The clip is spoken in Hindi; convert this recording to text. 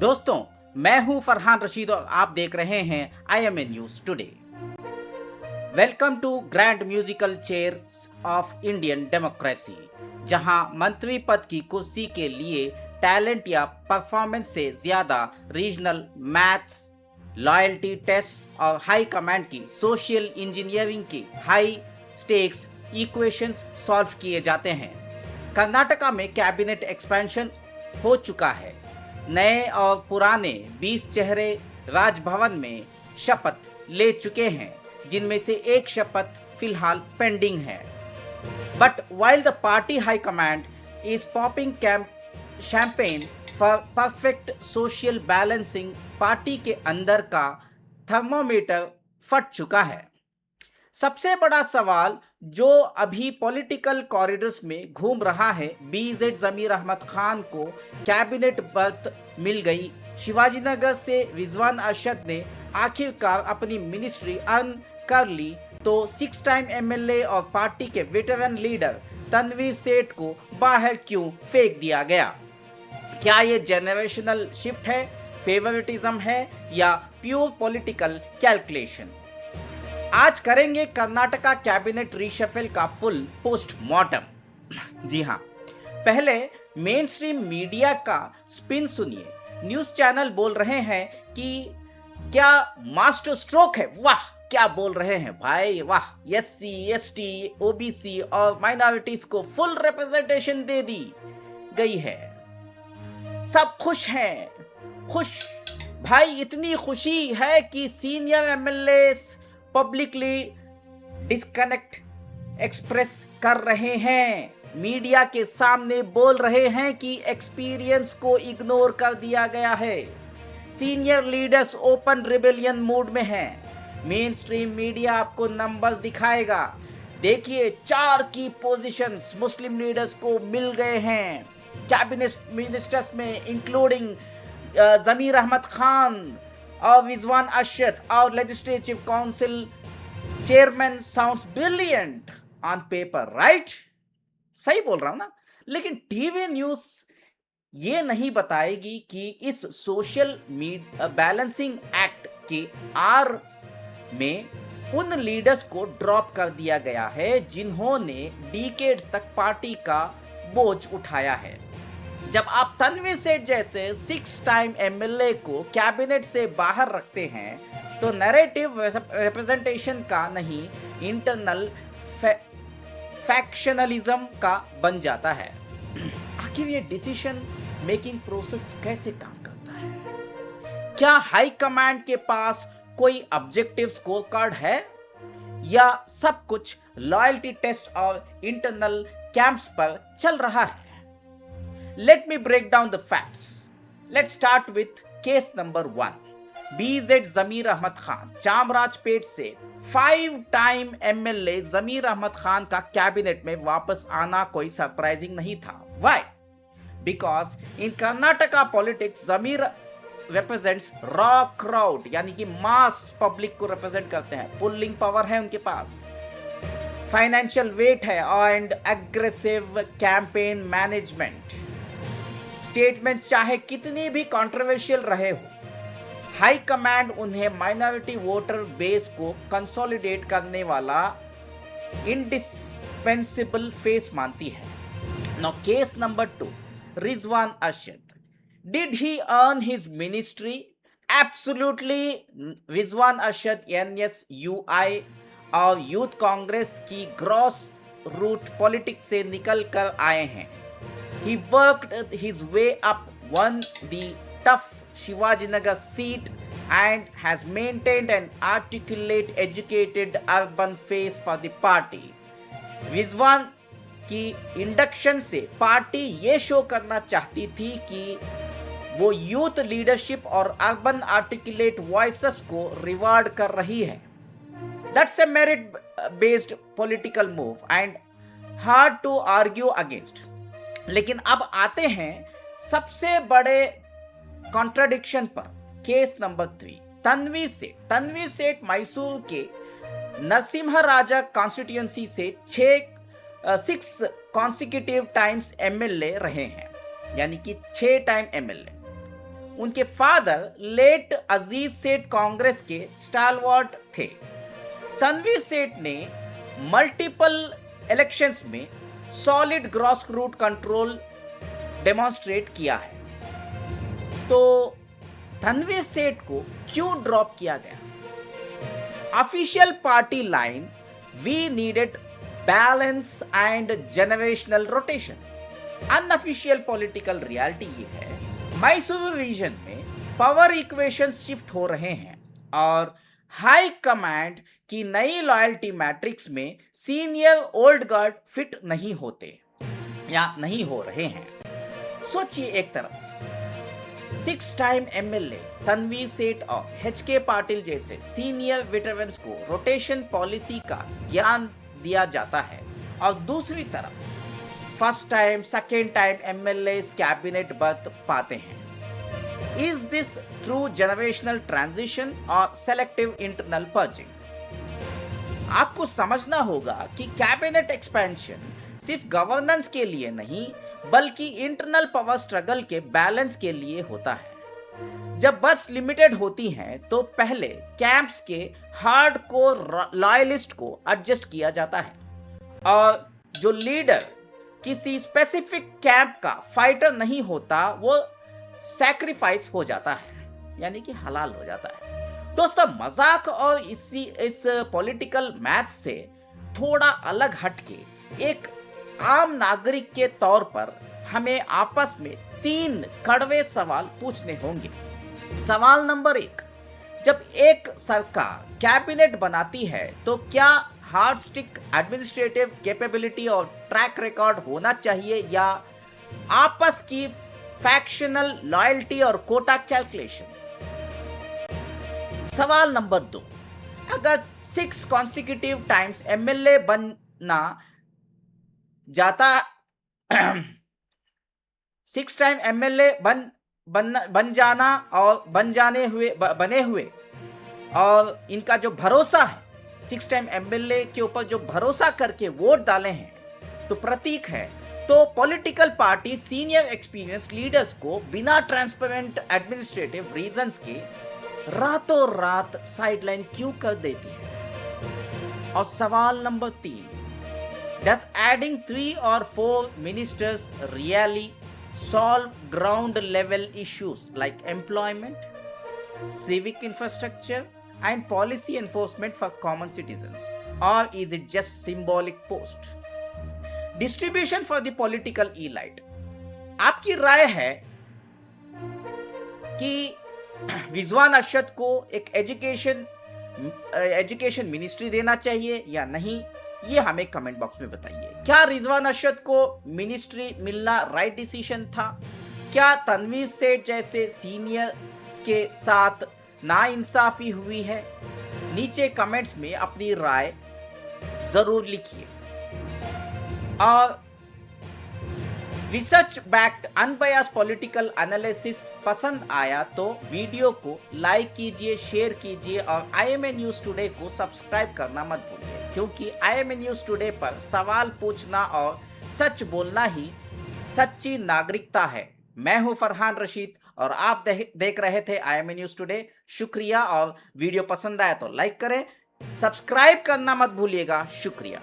दोस्तों, मैं हूं फरहान रशीद और आप देख रहे हैं IMA news today. Welcome to grand musical chairs of Indian democracy, जहां मंत्री पद की कुर्सी के लिए टैलेंट या परफॉर्मेंस से ज्यादा रीजनल मैथ्स, लॉयल्टी टेस्ट और हाई कमांड की सोशल इंजीनियरिंग की हाई स्टेक्स इक्वेशंस सॉल्व किए जाते हैं। कर्नाटका में कैबिनेट एक्सपेंशन हो चुका है। नए और पुराने 20 चेहरे राजभवन में शपथ ले चुके हैं, जिनमें से एक शपथ फिलहाल पेंडिंग है। But while the party high command is popping champagne for perfect social balancing, party के अंदर का थर्मोमीटर फट चुका है। सबसे बड़ा सवाल जो अभी पॉलिटिकल कॉरिडोर्स में घूम रहा है, BZ जमीर अहमद खान को कैबिनेट बर्थ मिल गई। शिवाजीनगर से रिजवान अरशद ने आखिरकार अपनी मिनिस्ट्री अर्न कर ली, तो 6 टाइम MLA और पार्टी के वेटरन लीडर तनवीर सेठ को बाहर क्यों फेंक दिया गया? क्या ये जेनरेशनल शिफ्ट है, फेवरेटिज्म है या प्योर पॉलिटिकल कैलकुलेशन? आज करेंगे कर्नाटका कैबिनेट रीशफल का फुल पोस्टमार्टम। जी हाँ, पहले मेन स्ट्रीम मीडिया का स्पिन सुनिए। न्यूज चैनल बोल रहे हैं कि क्या मास्टर स्ट्रोक है। वाह, क्या बोल रहे हैं भाई, वाह। SC, ST, OBC और माइनॉरिटीज को फुल रिप्रेजेंटेशन दे दी गई है। सब खुश हैं, खुश भाई। इतनी खुशी है कि senior MLAs publicly disconnect express कर रहे हैं, मीडिया के सामने बोल रहे हैं कि एक्सपीरियंस को इग्नोर कर दिया गया है। Senior leaders open rebellion mood में हैं। मेन स्ट्रीम मीडिया आपको नंबर्स दिखाएगा। देखिए, 4 की पोजीशंस मुस्लिम लीडर्स को मिल गए हैं कैबिनेट मिनिस्टर्स में, इंक्लूडिंग जमीर अहमद खान और रिजवान अरशद, और legislative council chairman sounds brilliant on paper, right? सही बोल रहा हूं ना? लेकिन टीवी न्यूज ये नहीं बताएगी कि इस सोशल बैलेंसिंग एक्ट के आर में उन लीडर्स को ड्रॉप कर दिया गया है जिन्होंने डिकेड्स तक पार्टी का बोझ उठाया है। जब आप तनवीर सेठ जैसे 6 टाइम MLA को कैबिनेट से बाहर रखते हैं, तो नैरेटिव रिप्रेजेंटेशन का नहीं, इंटरनल फैक्शनलिज्म का बन जाता है। आखिर ये डिसीजन मेकिंग प्रोसेस कैसे काम करता है? क्या हाई कमांड के पास कोई ऑब्जेक्टिव स्कोर कार्ड है, या सब कुछ लॉयल्टी टेस्ट और इंटरनल कैंप्स पर चल रहा है? Let me break down the facts. Let's start with case number 1. BZ जमीर अहमद खान, चामराजपेट से 5 टाइम MLA जमीर अहमद खान का कैबिनेट में वापस आना कोई सरप्राइजिंग नहीं था। Why? Because in Karnataka politics, Zameer represents raw crowd, यानी कि मास पब्लिक को रिप्रेजेंट करते हैं। पुलिंग पावर है उनके पास, फाइनेंशियल वेट है and aggressive campaign management. Statement चाहे कितनी भी कंट्रोवर्शियल रहे हो, हाई कमांड उन्हें माइनॉरिटी वोटर बेस को कंसोलिडेट करने वाला इंडिस्पेंसिबल फेस मानती है। Now case number 2, Rizwan Arshad. Did he earn his ministry? Absolutely. Rizwan Arshad NSUI और यूथ कांग्रेस की ग्रॉस रूट पॉलिटिक्स से निकल कर आए हैं। He worked his way up, won the tough Shivajinagar seat and has maintained an articulate, educated urban face for the party. Rizwan की इंडक्शन से पार्टी ये शो करना चाहती थी कि वो यूथ लीडरशिप और अर्बन आर्टिकुलेट वॉइसेस को रिवार्ड कर रही है। That's a merit based political move and hard to argue against. लेकिन अब आते हैं सबसे बड़े कॉन्ट्राडिक्शन पर। केस नंबर 3, तनवीर सेठ मैसूर के नरसिम्हा राजा कॉन्स्टिट्यूएंसी से 6 कॉन्सिक्यूटिव टाइम्स MLA रहे हैं, यानी कि 6 टाइम MLA। उनके फादर लेट अजीज सेठ कांग्रेस के स्टालवर्ट थे। तनवीर सेठ ने मल्टीपल इलेक्शंस में solid grass root control demonstrate किया है। तो तनवीर सेठ को क्यों ड्रॉप किया गया? Official party line, we needed balance and generational rotation. Unofficial political reality ये है, मैसूर रीजन में पावर इक्वेशन शिफ्ट हो रहे हैं और हाई कमांड की नई लॉयल्टी मैट्रिक्स में सीनियर ओल्ड गार्ड फिट नहीं होते या नहीं हो रहे हैं। सोचिए, एक तरफ 6 टाइम एमएलए तनवीर सेठ और HK पाटिल जैसे सीनियर वेटरन्स को रोटेशन पॉलिसी का ज्ञान दिया जाता है और दूसरी तरफ first time second time MLA cabinet birth पाते हैं। Is this true generational transition और सेलेक्टिव इंटरनल पर्जिंग? आपको समझना होगा कि कैबिनेट एक्सपेंशन सिर्फ गवर्नेंस के लिए नहीं बल्कि इंटरनल पावर स्ट्रगल के बैलेंस के लिए होता है। जब बस लिमिटेड होती हैं तो पहले कैंप्स के हार्डकोर लॉयलिस्ट को एडजस्ट किया जाता है और जो लीडर किसी स्पेसिफिक कैंप का फाइटर नहीं होता वो सैक्रिफाइस हो जाता है, यानी कि हलाल हो जाता है। दोस्तों, मजाक और इस पॉलिटिकल मैथ से थोड़ा अलग हटके एक आम नागरिक के तौर पर हमें आपस में 3 कड़वे सवाल पूछने होंगे। सवाल नंबर 1, जब एक सरकार कैबिनेट बनाती है तो क्या हार्ड स्टिक एडमिनिस्ट्रेटिव कैपेबिलिटी और ट्रैक रिकॉर्ड होना चाहिए या आपस की फैक्शनल लॉयल्टी और कोटा कैलकुलेशन? सवाल नंबर 2, अगर 6 कॉन्सिक्यूटिव टाइम्स एमएलए बनना जाता 6 टाइम एमएलए बन जाना और बने हुए और इनका जो भरोसा है 6 टाइम एमएलए के ऊपर जो भरोसा करके वोट डाले हैं तो प्रतीक है। तो political party senior experience leaders को बिना ट्रांसपेरेंट एडमिनिस्ट्रेटिव रीजंस के रातों रात साइडलाइन क्यों कर देती है? और सवाल number 3, does adding 3 or 4 ministers really solve ground level issues like employment, civic infrastructure and policy enforcement for common citizens, or is it just symbolic post? Distribution for the political elite. आपकी राय है कि रिजवान अरशद को एक एजुकेशन मिनिस्ट्री देना चाहिए या नहीं, ये हमें कमेंट बॉक्स में बताइए। क्या रिजवान अरशद को मिनिस्ट्री मिलना राइट डिसीजन था? क्या तनवीर सेठ जैसे सीनियर के साथ नाइंसाफी हुई है? नीचे कमेंट्स में अपनी राय जरूर लिखिए और research backed unbiased political analysis पसंद आया तो वीडियो को लाइक कीजिए, शेयर कीजिए और IMA न्यूज़ टुडे को सब्सक्राइब करना मत भूलिए, क्योंकि IMA न्यूज़ टुडे पर सवाल पूछना और सच बोलना ही सच्ची नागरिकता है। मैं हूं फरहान रशीद और आप देख रहे थे IMA न्यूज़ टुडे। शुक्रिया और वीडियो पसंद आया तो लाइक करें, सब्सक्राइब करना मत भूलिएगा। शुक्रिया।